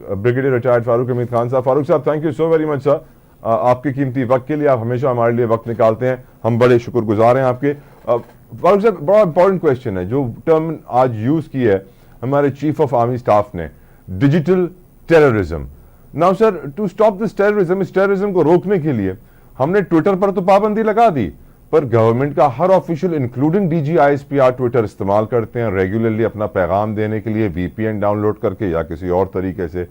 Brigadier retired Farooq Hamid Khan साहब. फारूक साहब, thank you so very much sir आपके कीमती वक्त के लिए. आप हमेशा हमारे लिए वक्त निकालते हैं, हम बड़े शुक्रगुजार हैं आपके. फारूक साहब, बड़ा इंपॉर्टेंट क्वेश्चन है जो टर्म आज यूज़ की है हमारे चीफ ऑफ आर्मी स्टाफ ने, digital terrorism. Now sir, to stop this terrorism, इस टेररिज्म को रोकने के लिए हमने ट्विटर पर तो पाबंदी लगा दी, पर गवर्नमेंट का हर ऑफिशियल इंक्लूडिंग DGISPR ट्विटर इस्तेमाल करते हैं रेगुलरली अपना पैगाम देने के लिए, VPN डाउनलोड करके या किसी और तरीके से.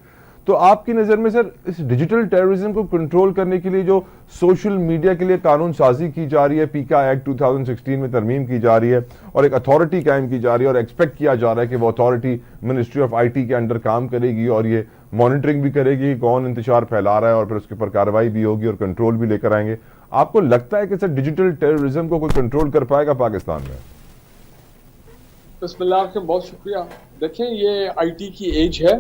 तो आपकी नज़र में सर इस डिजिटल टेररिज्म को कंट्रोल करने के लिए जो सोशल मीडिया के लिए कानून साजी की जा रही है, पीका एक्ट 2016 में तरमीम की जा रही है और एक अथॉरिटी कायम की जा रही है और एक्सपेक्ट किया जा रहा है कि वो अथॉरिटी मिनिस्ट्री ऑफ IT के अंडर काम करेगी और ये मॉनिटरिंग भी करेगी कि कौन इंतशार फैला रहा है और फिर उसके ऊपर कार्रवाई भी होगी और कंट्रोल भी लेकर आएंगे. आपको लगता है कि सर डिजिटल टेररिज्म को कोई कंट्रोल कर पाएगा पाकिस्तान में? बिस्मिल्लाह, आपका बहुत शुक्रिया. देखें, ये IT की एज है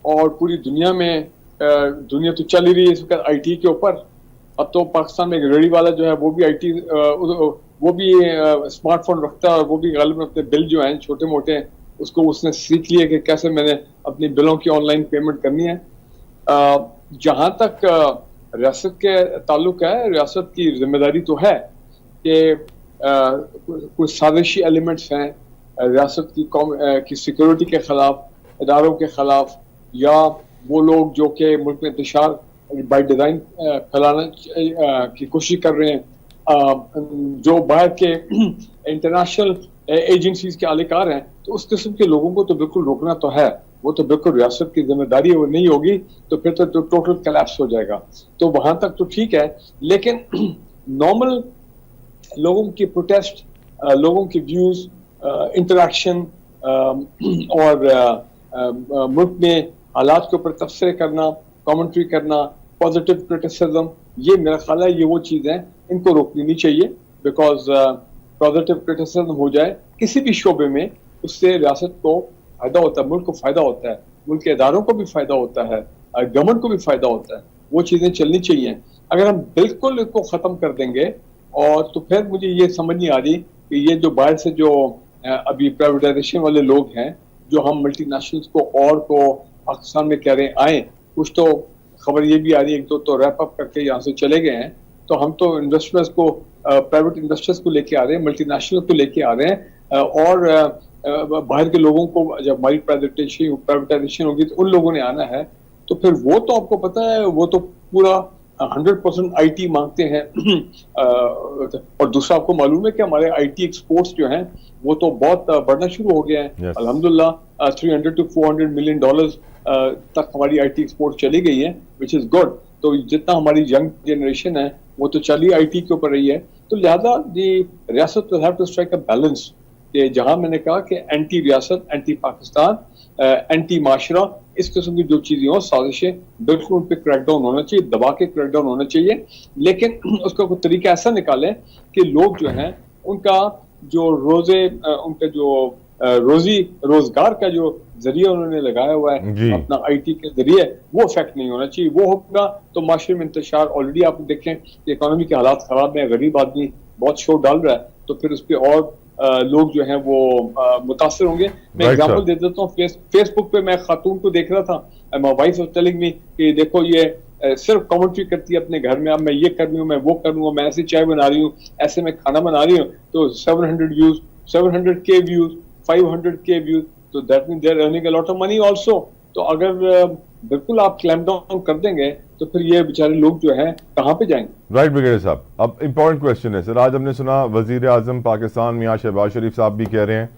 और पूरी दुनिया में दुनिया तो चल ही रही है इस वक्त IT के ऊपर. अब तो पाकिस्तान में एक रेडी वाला जो है वो भी IT वो भी स्मार्टफोन रखता है और वो भी गालिब अपने बिल जो हैं छोटे मोटे उसको उसने सीख लिया कि कैसे मैंने अपनी बिलों की ऑनलाइन पेमेंट करनी है. जहाँ तक रियासत के ताल्लुक है, रियासत की जिम्मेदारी तो है कि कुछ साजिशी एलिमेंट्स हैं रियासत की सिक्योरिटी के खिलाफ, इदारों के खिलाफ, या वो लोग जो कि मुल्क में इंतशार बाय डिज़ाइन फैलाने की कोशिश कर रहे हैं, जो बाहर के इंटरनेशनल एजेंसीज के अहलकार हैं, तो उस किस्म के लोगों को तो बिल्कुल रोकना तो है. वो तो बिल्कुल रियासत की जिम्मेदारी है, वो नहीं होगी तो फिर तो टोटल कोलैप्स हो जाएगा. तो वहां तक तो ठीक है, लेकिन नॉर्मल लोगों की प्रोटेस्ट, लोगों की व्यूज, इंटरेक्शन और मुल्क में हालात के ऊपर तबसरे करना, कमेंट्री करना, पॉजिटिव क्रिटिसिज्म, ये मेरा ख्याल है ये वो चीज़ें हैं, इनको रोकनी नहीं चाहिए. बिकॉज पॉजिटिव क्रिटिसिज्म हो जाए किसी भी शोबे में, उससे रियासत को फायदा होता है, मुल्क को फायदा होता है, मुल्क के इदारों को भी फायदा होता है, गवर्नमेंट को भी फायदा होता है. वो चीज़ें चलनी चाहिए. अगर हम बिल्कुल इसको ख़त्म कर देंगे और तो फिर मुझे ये समझ नहीं आ रही कि ये जो बाहर से जो अभी प्राइवेटाइजेशन वाले लोग हैं, जो हम मल्टी नेशनल्स को और को पाकिस्तान में कह रहे हैं आए, कुछ तो खबर ये भी आ रही है, एक दो तो रैप अप करके यहाँ से चले गए हैं. तो हम तो इन्वेस्टर्स को, प्राइवेट इन्वेस्टर्स को लेके आ रहे हैं, मल्टी नेशनल को लेके आ रहे हैं, और बाहर के लोगों को जब हमारी प्राइवेटाइजेशन होगी तो उन लोगों ने आना है. तो फिर वो तो आपको पता है वो तो पूरा 100% IT मांगते हैं. और दूसरा आपको मालूम है कि हमारे IT एक्सपोर्ट्स जो हैं वो तो बहुत बढ़ना शुरू हो गए हैं. अल्हम्दुलिल्लाह 300 to 400 मिलियन डॉलर्स तक हमारी IT एक्सपोर्ट चली गई है, विच इज़ गुड. तो जितना हमारी यंग जनरेशन है वो तो चली IT के ऊपर रही है. तो लिहाजा रियासत will have to strike a balance कि जहाँ मैंने कहा कि एंटी रियासत, एंटी पाकिस्तान, एंटी माशरा, इस किस्म की जो चीज़ें हो, साजिशें, बिल्कुल उन पर क्रैकडाउन होना चाहिए, दबा के क्रैकडाउन होना चाहिए. लेकिन उसका कोई तरीका ऐसा निकालें कि लोग जो हैं उनका जो उनका जो रोजी रोजगार का जो जरिया उन्होंने लगाया हुआ है अपना IT के जरिए, वो इफेक्ट नहीं होना चाहिए. वो होगा तो माशरे में इंतशार, ऑलरेडी आप देखें कि इकोनॉमी के हालात खराब हैं, गरीब आदमी बहुत शोर डाल रहा है, तो फिर उस पर और लोग जो हैं वो मुतासर होंगे. मैं एग्जांपल दे देता हूँ. फेसबुक पे मैं खातून को देख रहा था, my wife was telling me कि देखो ये सिर्फ कमेंट्री करती है अपने घर में, अब मैं ये कर रही हूँ, मैं वो कर रही हूँ, मैं ऐसे चाय बना रही हूँ, ऐसे मैं खाना बना रही हूँ, तो 700 views, 700K views, 500K views, तो that mean they are earning a lot of money also. तो अगर बिल्कुल आप क्लैम्प डाउन कर देंगे तो फिर ये बेचारे लोग जो हैं कहाँ पे जाएंगे? राइट ब्रिगेडियर साहब, अब इंपॉर्टेंट क्वेश्चन है सर. आज हमने सुना वजीर आजम पाकिस्तान मियां शहबाज शरीफ साहब भी कह रहे हैं